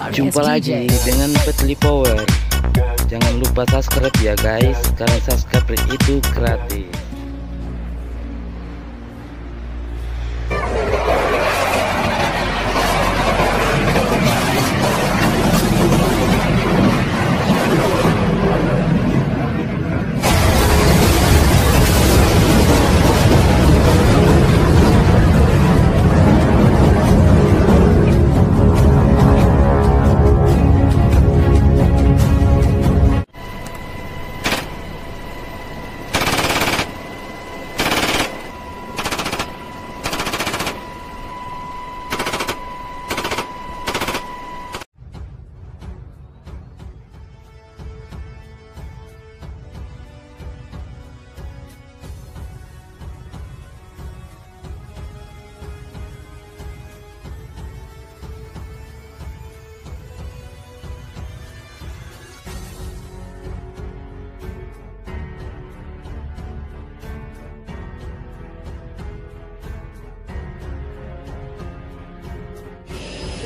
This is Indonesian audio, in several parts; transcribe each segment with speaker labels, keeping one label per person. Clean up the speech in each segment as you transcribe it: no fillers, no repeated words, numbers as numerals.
Speaker 1: Jumpa lagi dengan Petli Power. Jangan lupa subscribe ya guys, karena subscribe itu gratis.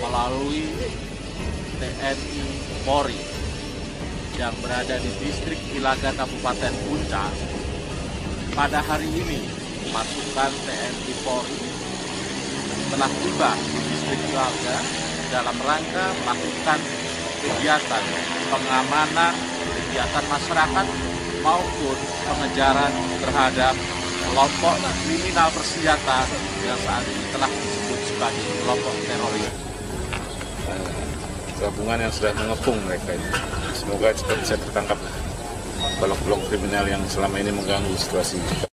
Speaker 2: Melalui TNI Polri yang berada di distrik Ilaga Kabupaten Puncak, pada hari ini pasukan TNI Polri telah tiba di distrik Ilaga dalam rangka melakukan kegiatan pengamanan kegiatan masyarakat maupun pengejaran terhadap kelompok kriminal bersenjata yang saat ini telah disebut sebagai kelompok teroris.
Speaker 3: Gabungan yang sudah mengepung mereka ini. Semoga cepat bisa tertangkap kelompok kriminal yang selama ini mengganggu situasi.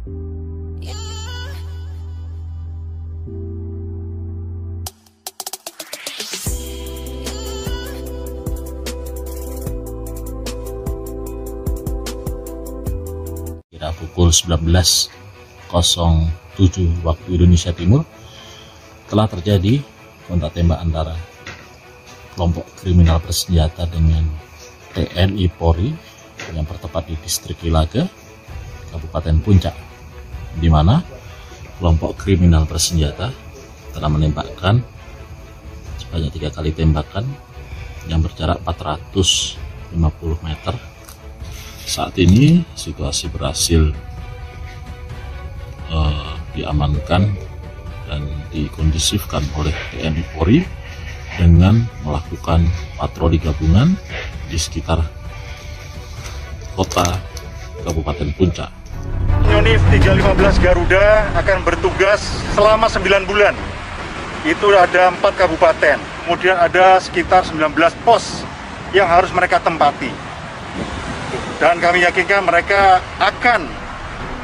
Speaker 4: Kira pukul 19.07 waktu Indonesia Timur telah terjadi kontak tembak antara kelompok kriminal bersenjata dengan TNI Polri yang bertempat di distrik Ilaga, Kabupaten Puncak, di mana kelompok kriminal bersenjata telah menembakkan sebanyak 3 kali tembakan yang berjarak 450 meter. Saat ini situasi berhasil diamankan dan dikondisifkan oleh TNI Polri dengan melakukan patroli gabungan di sekitar kota Kabupaten Puncak.
Speaker 5: Yonif 315 Garuda akan bertugas selama 9 bulan. Itu ada 4 kabupaten, kemudian ada sekitar 19 pos yang harus mereka tempati. Dan kami yakinkan mereka akan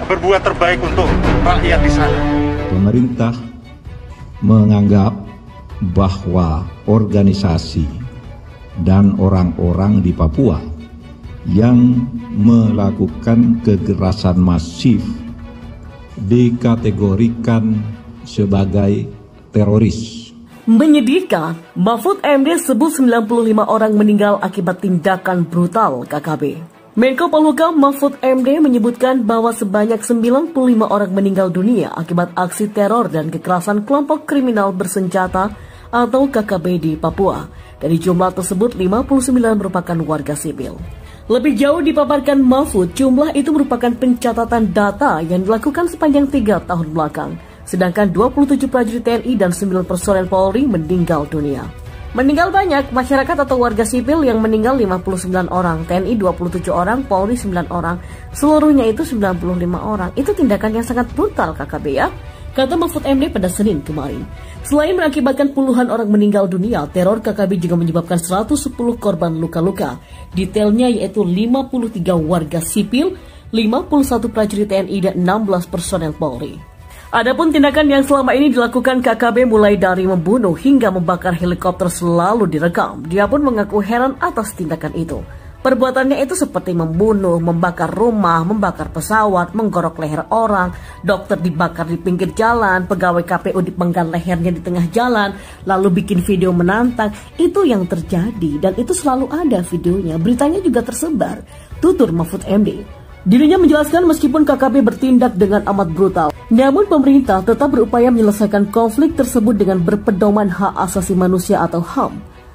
Speaker 5: berbuat terbaik untuk rakyat di sana.
Speaker 6: Pemerintah menganggap bahwa organisasi dan orang-orang di Papua yang melakukan kekerasan masif dikategorikan sebagai teroris.
Speaker 7: Menyedihkan, Mahfud MD sebut 95 orang meninggal akibat tindakan brutal KKB. Menko Polhukam Mahfud MD menyebutkan bahwa sebanyak 95 orang meninggal dunia akibat aksi teror dan kekerasan kelompok kriminal bersenjata atau KKB di Papua. Dari jumlah tersebut, 59 merupakan warga sipil. Lebih jauh dipaparkan Mahfud, jumlah itu merupakan pencatatan data yang dilakukan sepanjang 3 tahun belakang. Sedangkan 27 prajurit TNI dan 9 personel Polri meninggal dunia. Meninggal banyak, masyarakat atau warga sipil yang meninggal 59 orang, TNI 27 orang, Polri 9 orang, seluruhnya itu 95 orang. Itu tindakan yang sangat brutal KKB ya, kata Mahfud MD pada Senin kemarin. Selain mengakibatkan puluhan orang meninggal dunia, teror KKB juga menyebabkan 110 korban luka-luka. Detailnya yaitu 53 warga sipil, 51 prajurit TNI dan 16 personel Polri. Adapun tindakan yang selama ini dilakukan KKB mulai dari membunuh hingga membakar helikopter selalu direkam. Dia pun mengaku heran atas tindakan itu. Perbuatannya itu seperti membunuh, membakar rumah, membakar pesawat, menggorok leher orang, dokter dibakar di pinggir jalan, pegawai KPU dipenggal lehernya di tengah jalan, lalu bikin video menantang. Itu yang terjadi dan itu selalu ada videonya, beritanya juga tersebar, tutur Mahfud MD. Dirinya menjelaskan meskipun KKB bertindak dengan amat brutal, namun pemerintah tetap berupaya menyelesaikan konflik tersebut dengan berpedoman hak asasi manusia atau HAM.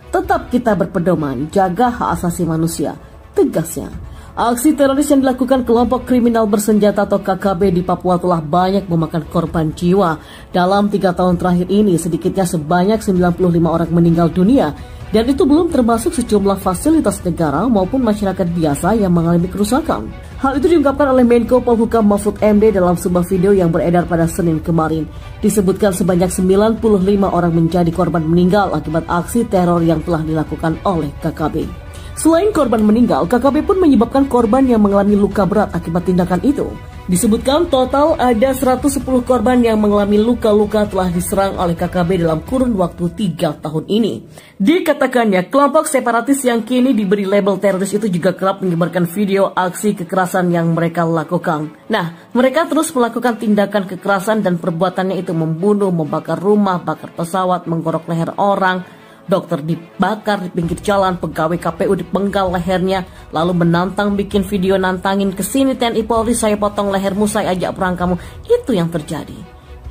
Speaker 7: Tetap kita berpedoman, jaga hak asasi manusia, tegasnya. Aksi teroris yang dilakukan kelompok kriminal bersenjata atau KKB di Papua telah banyak memakan korban jiwa. Dalam 3 tahun terakhir ini, sedikitnya sebanyak 95 orang meninggal dunia. Dan itu belum termasuk sejumlah fasilitas negara maupun masyarakat biasa yang mengalami kerusakan. Hal itu diungkapkan oleh Menko Polhukam Mahfud MD dalam sebuah video yang beredar pada Senin kemarin. Disebutkan sebanyak 95 orang menjadi korban meninggal akibat aksi teror yang telah dilakukan oleh KKB. Selain korban meninggal, KKB pun menyebabkan korban yang mengalami luka berat akibat tindakan itu. Disebutkan total ada 110 korban yang mengalami luka-luka telah diserang oleh KKB dalam kurun waktu 3 tahun ini. Dikatakannya, kelompok separatis yang kini diberi label teroris itu juga kerap menyebarkan video aksi kekerasan yang mereka lakukan. Nah, mereka terus melakukan tindakan kekerasan dan perbuatannya itu membunuh, membakar rumah, bakar pesawat, menggorok leher orang, dokter dibakar di pinggir jalan, pegawai KPU dipenggal lehernya, lalu menantang bikin video nantangin kesini TNI Polri, saya potong lehermu, saya ajak perang kamu. Itu yang terjadi.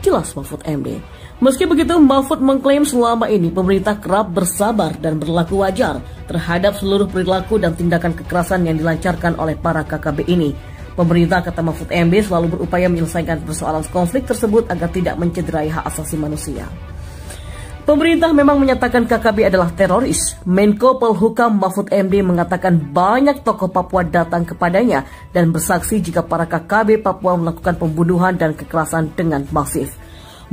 Speaker 7: Jelas Mahfud MD. Meski begitu, Mahfud mengklaim selama ini pemerintah kerap bersabar dan berlaku wajar terhadap seluruh perilaku dan tindakan kekerasan yang dilancarkan oleh para KKB ini. Pemerintah, kata Mahfud MD, selalu berupaya menyelesaikan persoalan konflik tersebut agar tidak mencederai hak asasi manusia. Pemerintah memang menyatakan KKB adalah teroris. Menko Polhukam Mahfud MD mengatakan banyak tokoh Papua datang kepadanya dan bersaksi jika para KKB Papua melakukan pembunuhan dan kekerasan dengan masif.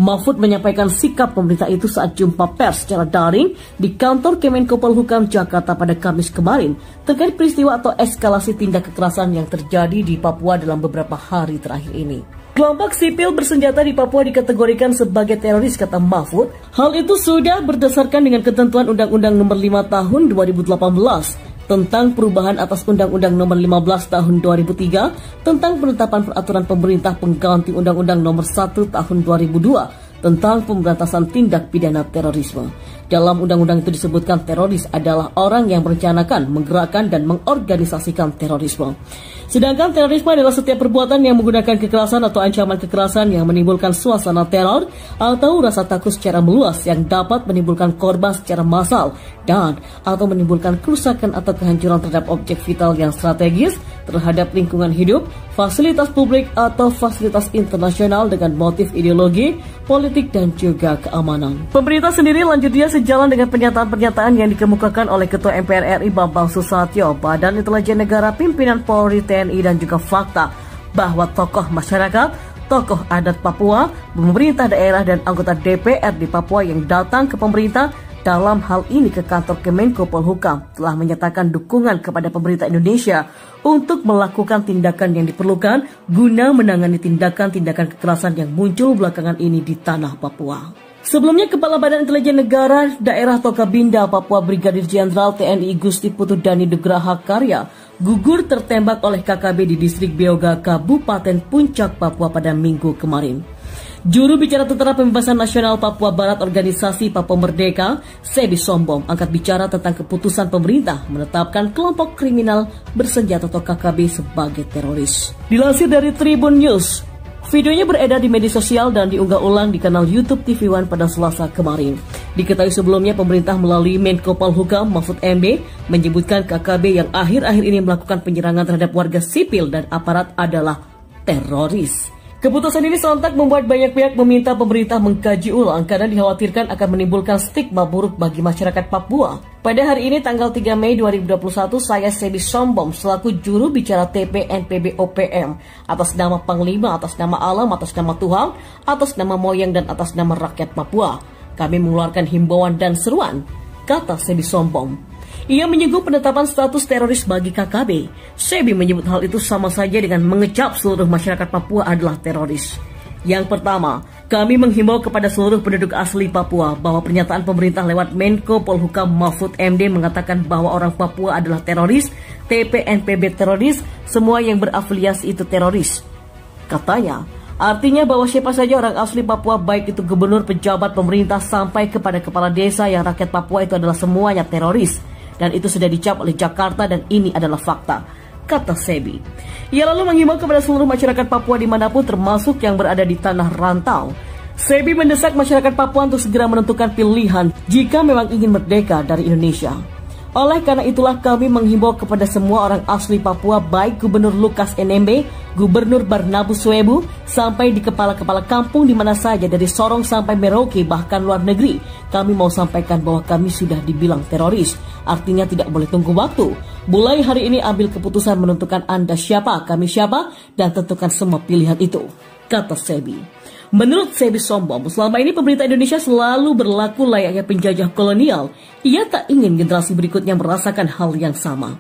Speaker 7: Mahfud menyampaikan sikap pemerintah itu saat jumpa pers secara daring di kantor Kemenko Polhukam Jakarta pada Kamis kemarin terkait peristiwa atau eskalasi tindak kekerasan yang terjadi di Papua dalam beberapa hari terakhir ini. Kelompok sipil bersenjata di Papua dikategorikan sebagai teroris, kata Mahfud. Hal itu sudah berdasarkan dengan ketentuan Undang-Undang Nomor 5 Tahun 2018 tentang perubahan atas Undang-Undang Nomor 15 Tahun 2003 tentang penetapan peraturan pemerintah pengganti Undang-Undang Nomor 1 Tahun 2002 tentang pemberantasan tindak pidana terorisme. Dalam undang-undang itu disebutkan teroris adalah orang yang merencanakan, menggerakkan, dan mengorganisasikan terorisme. Sedangkan terorisme adalah setiap perbuatan yang menggunakan kekerasan atau ancaman kekerasan yang menimbulkan suasana teror atau rasa takut secara meluas yang dapat menimbulkan korban secara massal dan atau menimbulkan kerusakan atau kehancuran terhadap objek vital yang strategis, terhadap lingkungan hidup, fasilitas publik atau fasilitas internasional dengan motif ideologi, politik, dan juga keamanan. Pemerintah sendiri lanjutnya sejalan dengan pernyataan-pernyataan yang dikemukakan oleh Ketua MPR RI Bambang Susatyo, Badan Intelijen Negara, pimpinan Polri, TNI, dan juga fakta bahwa tokoh masyarakat, tokoh adat Papua, pemerintah daerah, dan anggota DPR di Papua yang datang ke pemerintah dalam hal ini ke kantor Kemenko Polhukam telah menyatakan dukungan kepada pemerintah Indonesia untuk melakukan tindakan yang diperlukan guna menangani tindakan-tindakan kekerasan yang muncul belakangan ini di tanah Papua. Sebelumnya, Kepala Badan Intelijen Negara Daerah Tokabinda Papua Brigadir Jenderal TNI Gusti Putu Dani Nugraha Karya gugur tertembak oleh KKB di distrik Beoga, Kabupaten Puncak, Papua pada Minggu kemarin. Juru bicara Tentara Pembebasan Nasional Papua Barat Organisasi Papua Merdeka, Sebi Sombom, angkat bicara tentang keputusan pemerintah menetapkan kelompok kriminal bersenjata atau KKB sebagai teroris. Dilansir dari Tribun News, videonya beredar di media sosial dan diunggah ulang di kanal YouTube TV One pada Selasa kemarin. Diketahui sebelumnya pemerintah melalui Menko Polhukam Mahfud MD menyebutkan KKB yang akhir-akhir ini melakukan penyerangan terhadap warga sipil dan aparat adalah teroris. Keputusan ini sontak membuat banyak pihak meminta pemerintah mengkaji ulang karena dikhawatirkan akan menimbulkan stigma buruk bagi masyarakat Papua. Pada hari ini tanggal 3 Mei 2021, saya Sebi Sombom selaku juru bicara TPNPB OPM atas nama Panglima, atas nama Alam, atas nama Tuhan, atas nama Moyang, dan atas nama rakyat Papua. Kami mengeluarkan himbauan dan seruan, kata Sebi Sombom. Ia menyinggung penetapan status teroris bagi KKB. Sebi menyebut hal itu sama saja dengan mengecap seluruh masyarakat Papua adalah teroris. Yang pertama, kami menghimbau kepada seluruh penduduk asli Papua bahwa pernyataan pemerintah lewat Menko Polhukam Mahfud MD mengatakan bahwa orang Papua adalah teroris, TPNPB teroris, semua yang berafiliasi itu teroris. Katanya, artinya bahwa siapa saja orang asli Papua, baik itu gubernur, pejabat pemerintah, sampai kepada kepala desa yang rakyat Papua itu adalah semuanya teroris. Dan itu sudah dicap oleh Jakarta dan ini adalah fakta, kata Sebi. Ia lalu menghimbau kepada seluruh masyarakat Papua dimanapun termasuk yang berada di tanah rantau. Sebi mendesak masyarakat Papua untuk segera menentukan pilihan jika memang ingin merdeka dari Indonesia. Oleh karena itulah kami menghimbau kepada semua orang asli Papua, baik Gubernur Lukas NMB, Gubernur Barnabus Suebu, sampai di kepala-kepala kampung di mana saja dari Sorong sampai Merauke bahkan luar negeri. Kami mau sampaikan bahwa kami sudah dibilang teroris. Artinya tidak boleh tunggu waktu. Mulai hari ini ambil keputusan menentukan Anda siapa, kami siapa, dan tentukan semua pilihan itu, kata Sebi. Menurut Sebi Sombom, selama ini pemerintah Indonesia selalu berlaku layaknya penjajah kolonial. Ia tak ingin generasi berikutnya merasakan hal yang sama.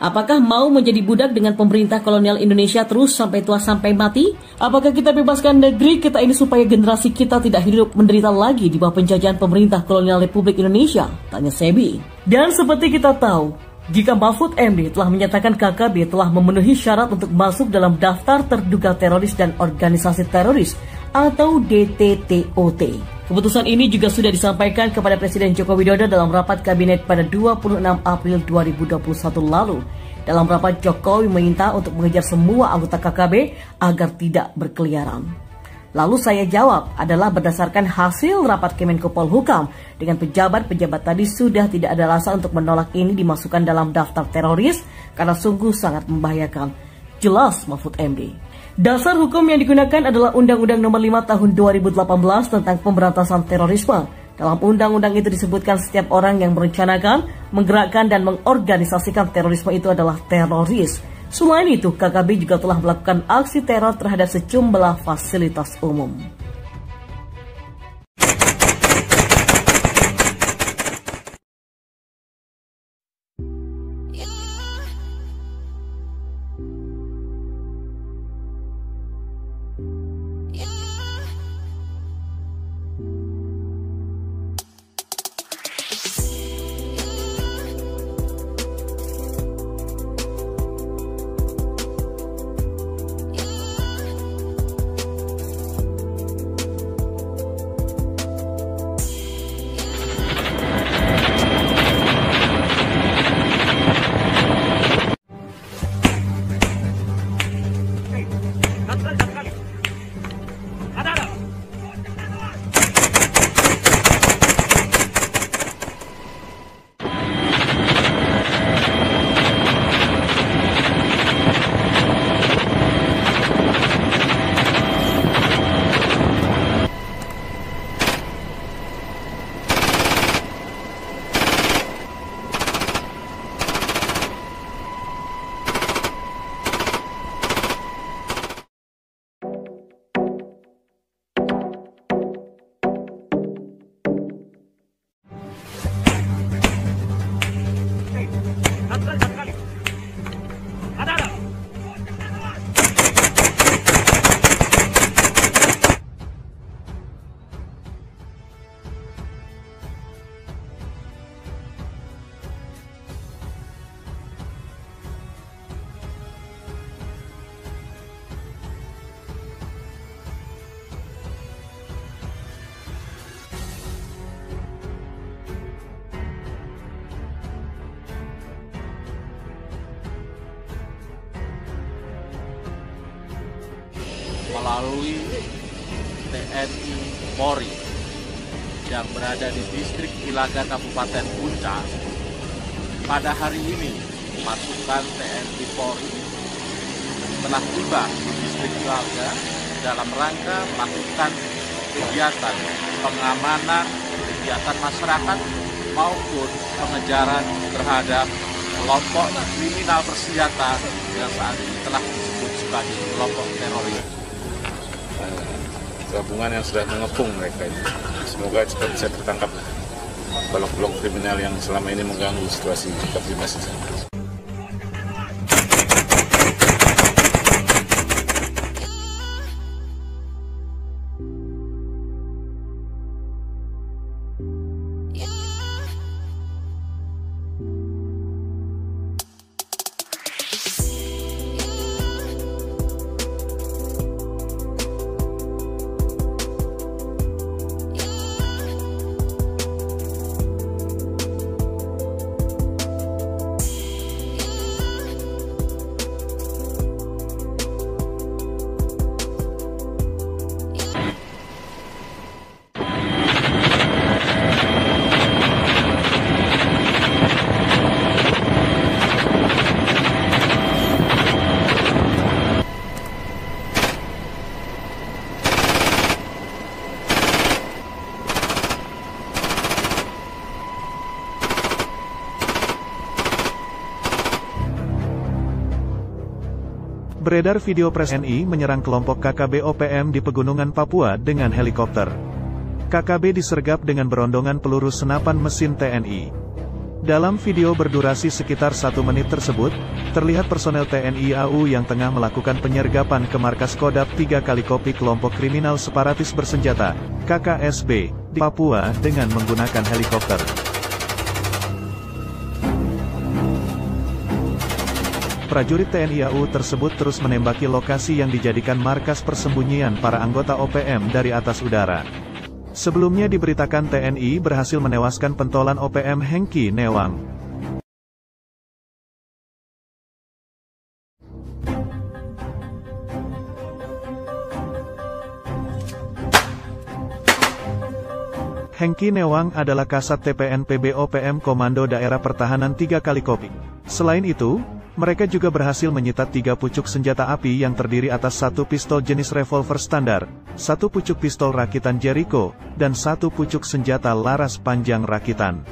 Speaker 7: Apakah mau menjadi budak dengan pemerintah kolonial Indonesia terus sampai tua sampai mati? Apakah kita bebaskan negeri kita ini supaya generasi kita tidak hidup menderita lagi di bawah penjajahan pemerintah kolonial Republik Indonesia? Tanya Sebi. Dan seperti kita tahu, jika Mahfud MD telah menyatakan KKB telah memenuhi syarat untuk masuk dalam daftar terduga teroris dan organisasi teroris atau DTTOT. Keputusan ini juga sudah disampaikan kepada Presiden Joko Widodo dalam rapat kabinet pada 26 April 2021 lalu. Dalam rapat, Jokowi meminta untuk mengejar semua anggota KKB agar tidak berkeliaran. Lalu saya jawab adalah berdasarkan hasil rapat Kemenko Polhukam dengan pejabat-pejabat tadi sudah tidak ada rasa untuk menolak ini dimasukkan dalam daftar teroris karena sungguh sangat membahayakan. Jelas Mahfud MD. Dasar hukum yang digunakan adalah Undang-Undang Nomor 5 Tahun 2018 tentang pemberantasan terorisme. Dalam undang-undang itu disebutkan setiap orang yang merencanakan, menggerakkan, dan mengorganisasikan terorisme itu adalah teroris. Selain itu, KKB juga telah melakukan aksi teror terhadap sejumlah fasilitas umum.
Speaker 2: melalui TNI Polri yang berada di distrik Ilaga Kabupaten Puncak. Pada hari ini pasukan TNI Polri telah tiba di distrik Ilaga dalam rangka melakukan kegiatan pengamanan kegiatan masyarakat maupun pengejaran terhadap kelompok kriminal bersenjata yang saat ini telah disebut sebagai kelompok teroris.
Speaker 3: Gabungan yang sudah mengepung mereka ini, semoga cepat bisa tertangkap kelompok kriminal yang selama ini mengganggu situasi Kapolres.
Speaker 8: Beredar video Pres NI menyerang kelompok KKB OPM di Pegunungan Papua dengan helikopter. KKB disergap dengan berondongan peluru senapan mesin TNI. Dalam video berdurasi sekitar 1 menit tersebut, terlihat personel TNI AU yang tengah melakukan penyergapan ke markas Kodap 3 kali kopi kelompok kriminal separatis bersenjata, KKSB, di Papua dengan menggunakan helikopter. Prajurit TNI AU tersebut terus menembaki lokasi yang dijadikan markas persembunyian para anggota OPM dari atas udara. Sebelumnya diberitakan TNI berhasil menewaskan pentolan OPM Hengki Newang. Hengki Newang adalah Kasat TPNPB OPM Komando Daerah Pertahanan 3 kali kopi. Selain itu, mereka juga berhasil menyita 3 pucuk senjata api yang terdiri atas 1 pistol jenis revolver standar, 1 pucuk pistol rakitan Jericho, dan 1 pucuk senjata laras panjang rakitan.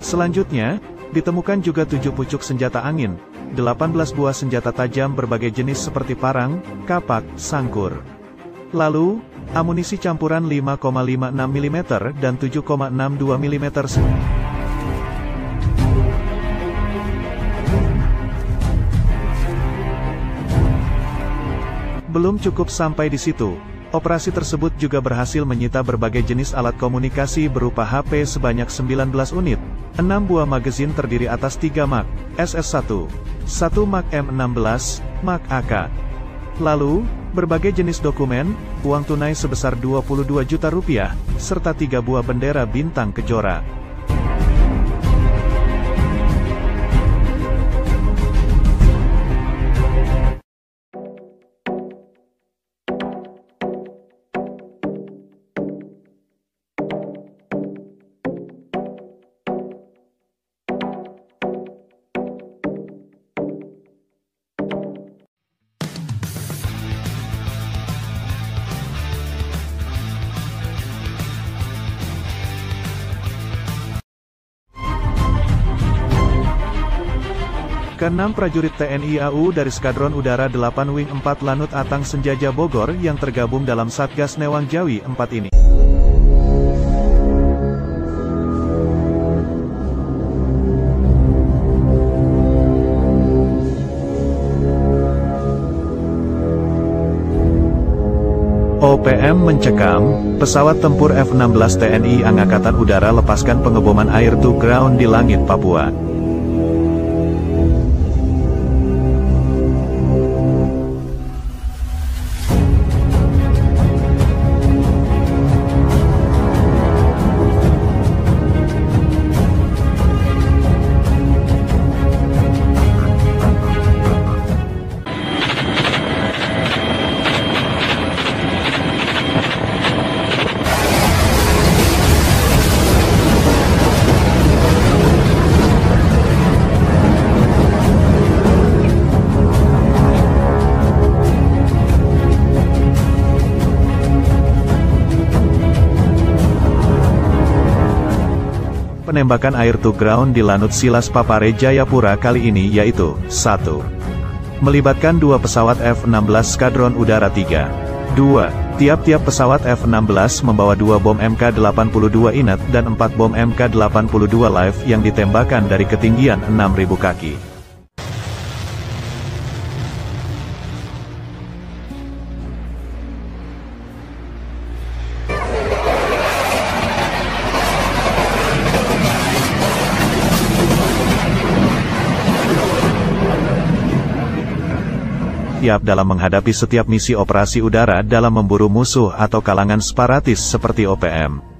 Speaker 8: Selanjutnya, ditemukan juga 7 pucuk senjata angin, 18 buah senjata tajam berbagai jenis seperti parang, kapak, sangkur. Lalu, amunisi campuran 5,56 mm dan 7,62 mm. Belum cukup sampai di situ, operasi tersebut juga berhasil menyita berbagai jenis alat komunikasi berupa HP sebanyak 19 unit, 6 buah magazin terdiri atas 3 Mak SS1, 1 Mak M16, Mak AK. Lalu, berbagai jenis dokumen, uang tunai sebesar 22 juta rupiah, serta 3 buah bendera bintang kejora. Keenam prajurit TNI AU dari Skadron Udara 8 Wing 4 Lanut Atang Senjaja Bogor yang tergabung dalam Satgas Newang Jawi 4 ini. OPM mencekam, pesawat tempur F-16 TNI Angkatan Udara lepaskan pengeboman air to ground di langit Papua. Penembakan air to ground di Lanut Silas Papare Jayapura kali ini yaitu 1. Melibatkan 2 pesawat F-16 Skadron Udara 3. 2. Tiap-tiap pesawat F-16 membawa 2 bom Mk-82 Inat dan 4 bom Mk-82 Live yang ditembakkan dari ketinggian 6.000 kaki. Siap dalam menghadapi setiap misi operasi udara dalam memburu musuh atau kalangan separatis seperti OPM.